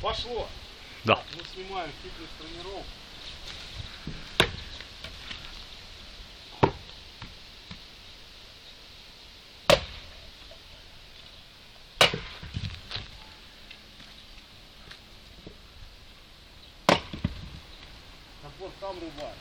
Пошло. Да. Так, мы снимаем фитнес-тренировку. Так вот там рубай.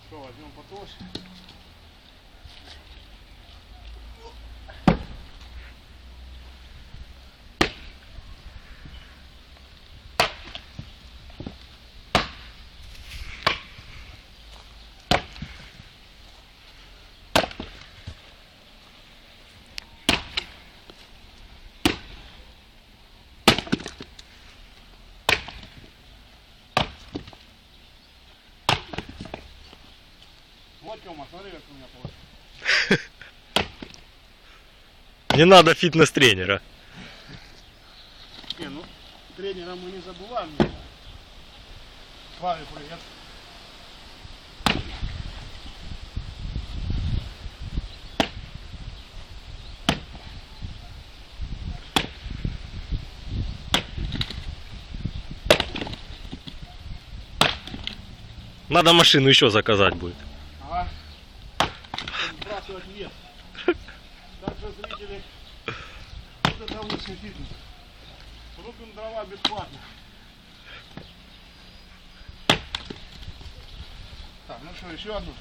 Что, возьмем потолще? Вот, Тёма, смотри, как у меня получилось. Не надо фитнес-тренера. Не, ну, тренера мы не забываем. Славе привет. Надо машину еще заказать будет. Ага. Сбрасывать вес. Так что, зрители, вот это лучший фитнес. Рубим дрова бесплатно. Так, ну что, еще одну?